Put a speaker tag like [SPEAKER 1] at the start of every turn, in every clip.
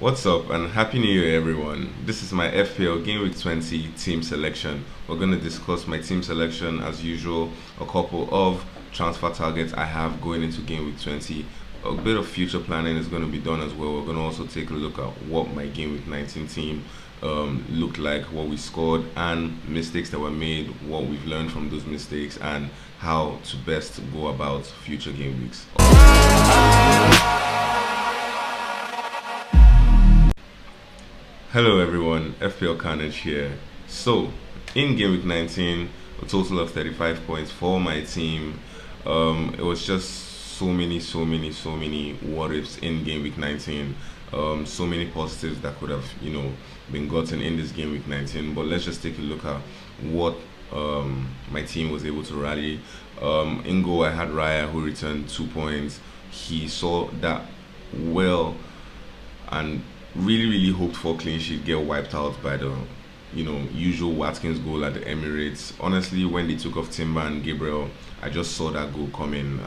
[SPEAKER 1] What's up and Happy New Year everyone. This is my FPL Gameweek 20 team selection. We're going to discuss my team selection as usual, a couple of transfer targets I have going into Gameweek 20. A bit of future planning is going to be done as well. We're going to also take a look at what my Gameweek 19 team looked like, what we scored, and mistakes that were made, what we've learned from those mistakes, and how to best go about future game weeks. Hello everyone, FPL.CARNAGE here. So, in Game Week 19, a total of 35 points for my team. It was just so many what ifs in Game Week 19. So many positives that could have, been gotten in this Game Week 19. But let's just take a look at what my team was able to rally. In goal, I had Raya who returned 2 points. He saw that well and really hoped for clean sheet get wiped out by the usual Watkins goal at the Emirates. Honestly, when they took off Timber and Gabriel, I just saw that goal coming.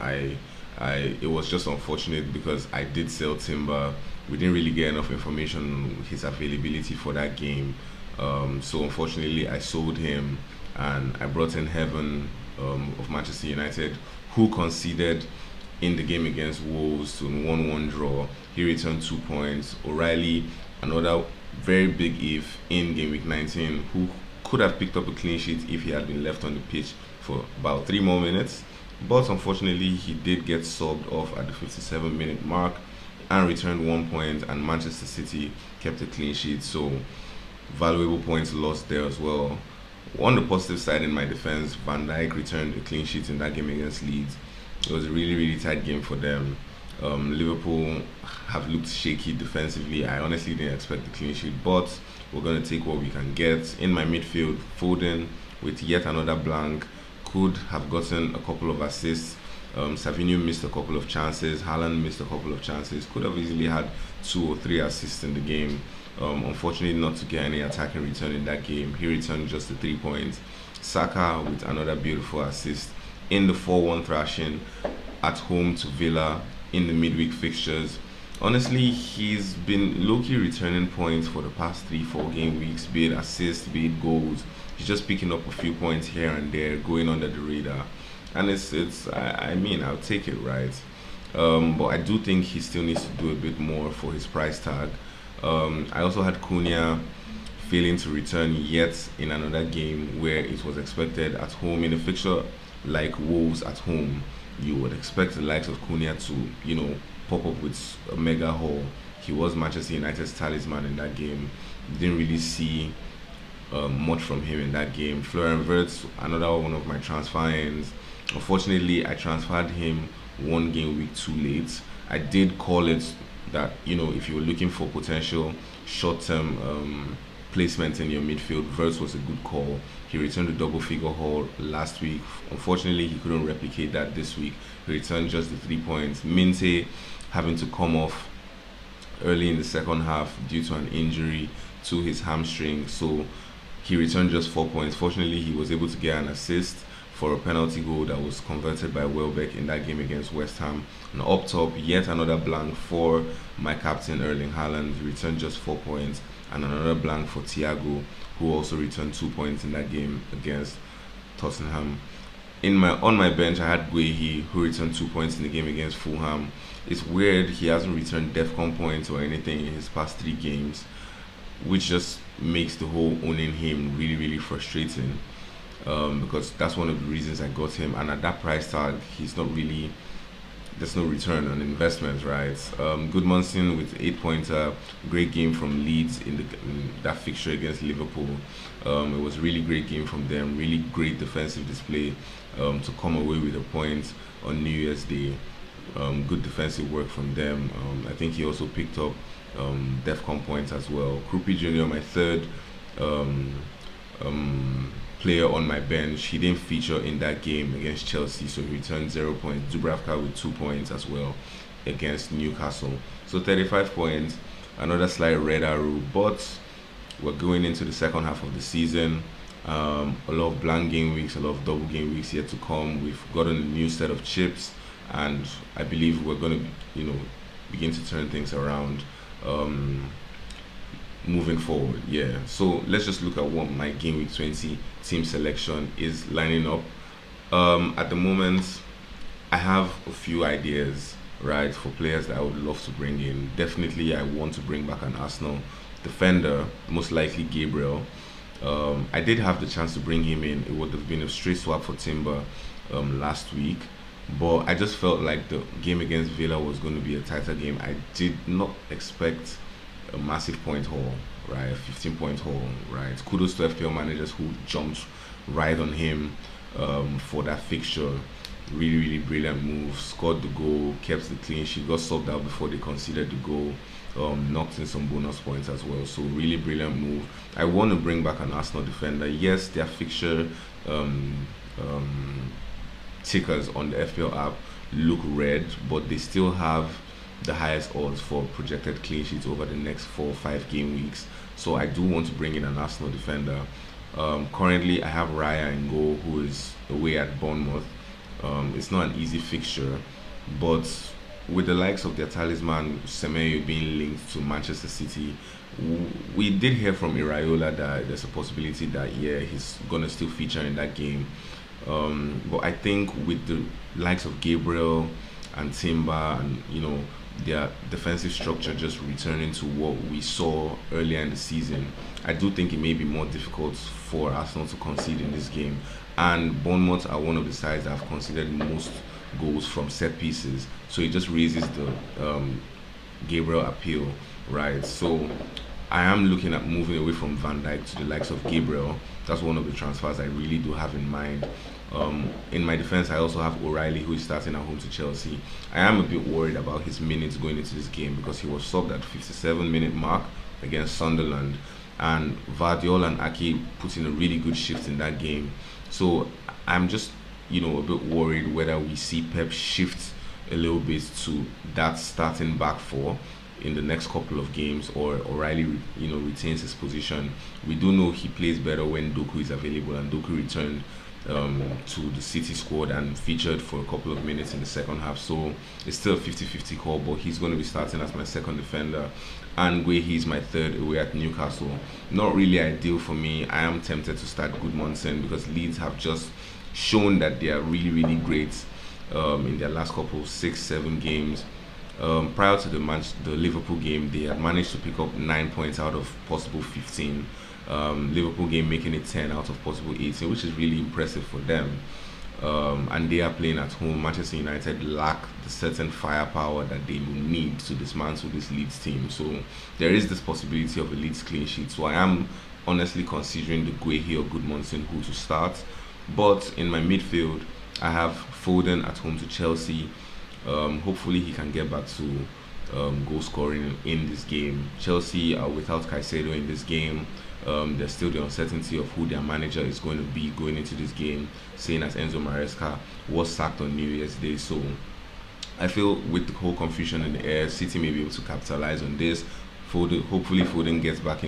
[SPEAKER 1] It was just unfortunate because I did sell Timber. We didn't really get enough information on his availability for that game, so unfortunately I sold him and I brought in Heaven of Manchester United, who conceded in the game against Wolves to 1-1 draw. He returned 2 points. O'Reilly, another very big if in game week 19, who could have picked up a clean sheet if he had been left on the pitch for about 3 more minutes. But unfortunately, he did get subbed off at the 57-minute mark and returned 1 point, and Manchester City kept a clean sheet. So valuable points lost there as well. On the positive side, in my defense, Van Dijk returned a clean sheet in that game against Leeds. It was a really tight game for them. Liverpool have looked shaky defensively. I honestly didn't expect the clean sheet, but we're going to take what we can get. In my midfield, Foden with yet another blank could have gotten a couple of assists. Savinho missed a couple of chances. Haaland missed a couple of chances. Could have easily had 2 or 3 assists in the game. Unfortunately, not to get any attacking return in that game. He returned just the 3 points. Saka with another beautiful assist in the 4-1 thrashing at home to Villa in the midweek fixtures. Honestly, he's been low-key returning points for the past 3-4 game weeks, be it assists, be it goals. He's just picking up a few points here and there, going under the radar, and I mean, I'll take it, right? But I do think he still needs to do a bit more for his price tag. I also had Cunha failing to return yet in another game where it was expected at home. In a fixture like Wolves at home, you would expect the likes of Cunha to, pop up with a mega haul. He was Manchester United's talisman in that game. Didn't really see much from him in that game. Florian Wirtz, another one of my transfer ends. Unfortunately, I transferred him 1 game week too late. I did call it that, if you were looking for potential short-term placement in your midfield, Wirtz was a good call. He returned a double-figure haul last week. Unfortunately, he couldn't replicate that this week. He returned just the 3 points. Minte having to come off early in the second half due to an injury to his hamstring, so he returned just 4 points. Fortunately, he was able to get an assist for a penalty goal that was converted by Welbeck in that game against West Ham. And up top, yet another blank for my captain Erling Haaland. He returned just 4 points, and another blank for Thiago, who also returned 2 points in that game against Tottenham. On my bench, I had Guehi, who returned 2 points in the game against Fulham. It's weird he hasn't returned DEFCON points or anything in his past 3 games, which just makes the whole owning him really frustrating. Because that's one of the reasons I got him, and at that price tag, there's no return on investment, right? Goodmanson with 8 pointer, great game from Leeds in that fixture against Liverpool. It was a really great game from them, really great defensive display to come away with a point on New Year's Day. Good defensive work from them. I think he also picked up DEFCON points as well. Krupi Jr., my third player on my bench, he didn't feature in that game against Chelsea, so he returned 0 points. Dubravka with 2 points as well against Newcastle. So 35 points, another slight red arrow, but we're going into the second half of the season. A lot of blank game weeks, a lot of double game weeks yet to come. We've gotten a new set of chips, and I believe we're going to, begin to turn things around. moving forward. Yeah. So let's just look at what my game week 20 team selection is lining up. At the moment, I have a few ideas, right, for players that I would love to bring in. Definitely, I want to bring back an Arsenal defender, most likely Gabriel. I did have the chance to bring him in. It would have been a straight swap for Timber last week, but I just felt like the game against Villa was going to be a tighter game. I did not expect a massive point haul, right? A 15-point haul, right? Kudos to FPL managers who jumped right on him for that fixture. Really, really brilliant move. Scored the goal, kept the clean sheet, got subbed out before they conceded the goal. Knocked in some bonus points as well. So really brilliant move. I want to bring back an Arsenal defender. Yes, their fixture um, um, tickers on the FPL app look red, but they still have the highest odds for projected clean sheets over the next 4 or 5 game weeks. So I do want to bring in an Arsenal defender. Currently, I have Raya in goal, who is away at Bournemouth. It's not an easy fixture, but with the likes of their talisman Semenyo being linked to Manchester City, we did hear from Iraola that there's a possibility that yeah he's gonna still feature in that game. But I think with the likes of Gabriel and Timber and their defensive structure just returning to what we saw earlier in the season, I do think it may be more difficult for Arsenal to concede in this game. And Bournemouth are one of the sides that have conceded most goals from set pieces, so it just raises the Gabriel appeal, right? So I am looking at moving away from Van Dijk to the likes of Gabriel. That's one of the transfers I really do have in mind. In my defense, I also have O'Reilly, who is starting at home to Chelsea. I am a bit worried about his minutes going into this game because he was subbed at 57-minute mark against Sunderland, and Vardiol and Aki put in a really good shift in that game. So I'm just a bit worried whether we see Pep shift a little bit to that starting back four in the next couple of games, or O'Reilly retains his position. We do know he plays better when Doku is available, and Doku returned to the City squad and featured for a couple of minutes in the second half. So it's still a 50-50 call, but he's going to be starting as my second defender. And he's my third away at Newcastle. Not really ideal for me. I am tempted to start Goodmanson because Leeds have just shown that they are really, really great in their last couple 6-7 games. Prior to the Liverpool game, they had managed to pick up 9 points out of possible 15. Liverpool game making it 10 out of possible 18, which is really impressive for them. And they are playing at home. Manchester United lack the certain firepower that they need to dismantle this Leeds team. So there is this possibility of a Leeds clean sheet. So I am honestly considering the Guehi or Goodmanson who to start. But in my midfield, I have Foden at home to Chelsea. Hopefully he can get back to goal scoring in this game. Chelsea are without Caicedo in this game. There's still the uncertainty of who their manager is going to be going into this game, seeing as Enzo Maresca was sacked on New Year's Day. So I feel with the whole confusion in the air, City may be able to capitalize on this. Hopefully Foden gets back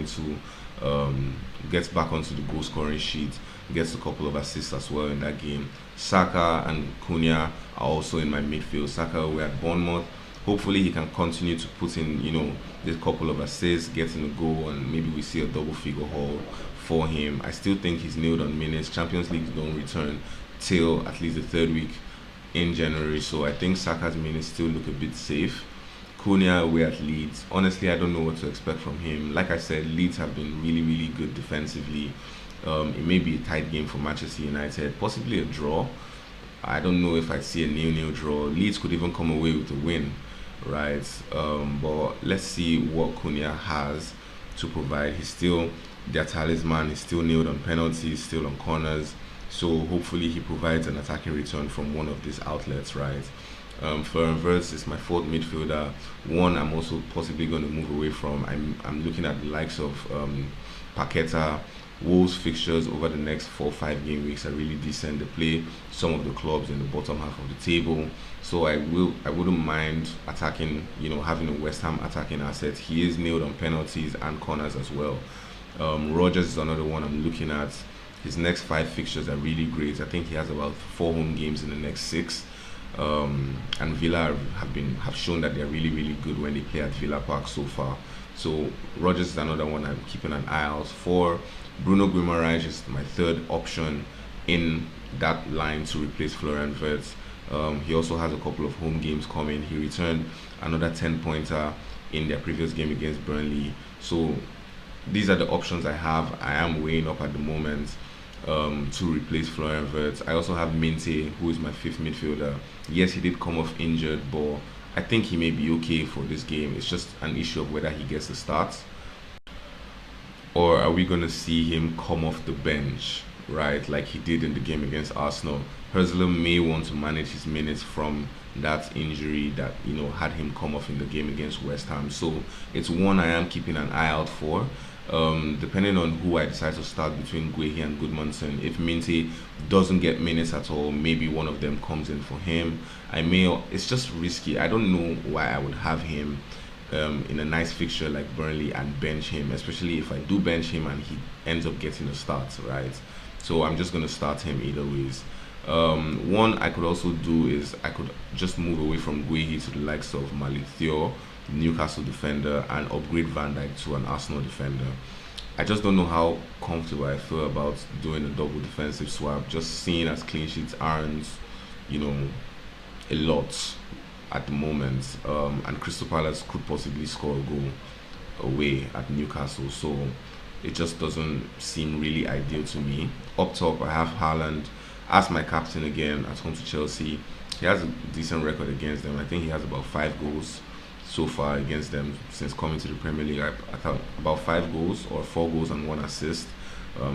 [SPEAKER 1] onto the goal scoring sheet, gets a couple of assists as well in that game. Saka and Cunha are also in my midfield. Saka, we're at Bournemouth. Hopefully he can continue to put in, this couple of assists, get in a goal, and maybe we see a double figure haul for him. I still think he's nailed on minutes. Champions League don't return till at least the third week in January, so I think Saka's minutes still look a bit safe. Cunha away at Leeds. Honestly, I don't know what to expect from him. Like I said, Leeds have been really, really good defensively. It may be a tight game for Manchester United, possibly a draw. I don't know if I'd see a 0-0 draw. Leeds could even come away with a win, right? But let's see what Cunha has to provide. He's still their talisman. He's still nailed on penalties, still on corners. So hopefully he provides an attacking return from one of these outlets, right? Florian Wirtz is my fourth midfielder. One I'm also possibly going to move away from. I'm looking at the likes of Paqueta. Wolves fixtures over the next 4 or 5 game weeks are really decent. They play some of the clubs in the bottom half of the table, so I wouldn't mind attacking. Having a West Ham attacking asset. He is nailed on penalties and corners as well. Rogers is another one I'm looking at. His next 5 fixtures are really great. I think he has about 4 home games in the next 6. And Villa have shown that they're really, really good when they play at Villa Park so far. So Rogers is another one I'm keeping an eye out for. Bruno Guimaraes is my third option in that line to replace Florian Wirtz. He also has a couple of home games coming. He returned another 10-pointer in their previous game against Burnley. So these are the options I have. I am weighing up at the moment to replace Florian Wirtz. I also have Minte, who is my fifth midfielder. Yes, he did come off injured, but I think he may be okay for this game. It's just an issue of whether he gets the start, or are we going to see him come off the bench, right, like he did in the game against Arsenal. Herzler may want to manage his minutes from that injury that had him come off in the game against West Ham. So it's one I am keeping an eye out for. Depending on who I decide to start between Guehi and Goodmanson, if Minte doesn't get minutes at all, maybe one of them comes in for him. It's just risky. I don't know why I would have him in a nice fixture like Burnley and bench him, especially if I do bench him and he ends up getting a start, right? So I'm just going to start him either ways. One I could also do is I could just move away from Guehi to the likes of Malik Thiaw, Newcastle defender, and upgrade Van Dijk to an Arsenal defender. I just don't know how comfortable I feel about doing a double defensive swap, just seeing as clean sheets aren't, a lot at the moment, and Crystal Palace could possibly score a goal away at Newcastle, so it just doesn't seem really ideal to me. Up top, I have Haaland as my captain again at home to Chelsea. He has a decent record against them. I think he has about 5 goals so far against them since coming to the Premier League. I thought about 5 goals or 4 goals and 1 assist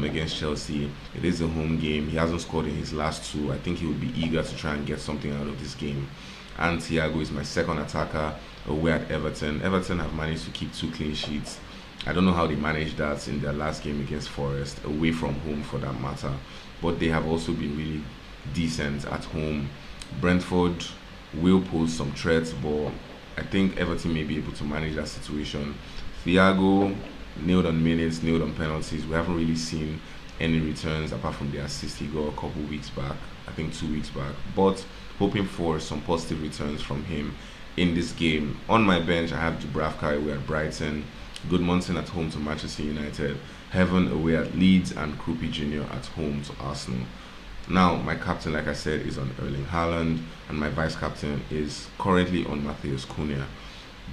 [SPEAKER 1] against Chelsea. It is a home game. He hasn't scored in his last 2. I think he would be eager to try and get something out of this game. And Thiago is my second attacker away at Everton. Everton have managed to keep 2 clean sheets. I don't know how they managed that in their last game against Forest, away from home for that matter. But they have also been really decent at home. Brentford will pose some threats, but I think Everton may be able to manage that situation. Thiago, nailed on minutes, nailed on penalties. We haven't really seen any returns apart from the assist he got a couple weeks back, I think 2 weeks back. But hoping for some positive returns from him in this game. On my bench, I have Dubravka away at Brighton, Goodmanson at home to Manchester United, Heaven away at Leeds, and Krupi Jr. at home to Arsenal. Now, my captain, like I said, is on Erling Haaland, and my vice captain is currently on Matheus Cunha.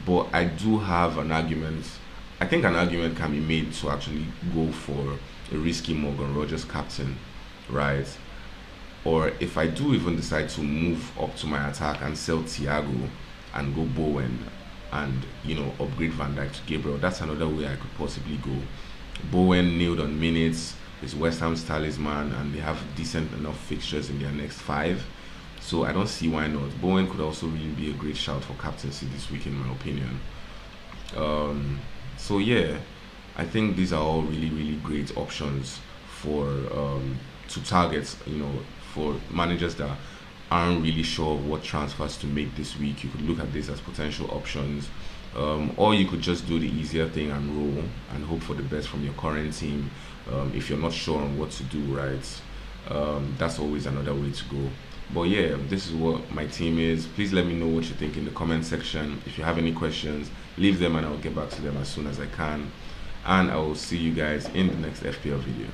[SPEAKER 1] But I do have an argument. I think an argument can be made to actually go for a risky Morgan Rogers captain, right? Or if I do even decide to move up to my attack and sell Thiago and go Bowen and upgrade Van Dijk to Gabriel, that's another way I could possibly go. Bowen nailed on minutes, is West Ham's talisman, and they have decent enough fixtures in their next 5, so I don't see why not. Bowen could also really be a great shout for captaincy this week in my opinion. So yeah, I think these are all really great options for to target, for managers that aren't really sure what transfers to make this week. You could look at this as potential options, or you could just do the easier thing and roll and hope for the best from your current team. If you're not sure on what to do, right, that's always another way to go. But yeah, this is what my team is. Please let me know what you think in the comment section. If you have any questions, leave them and I'll get back to them as soon as I can. And I will see you guys in the next FPL video.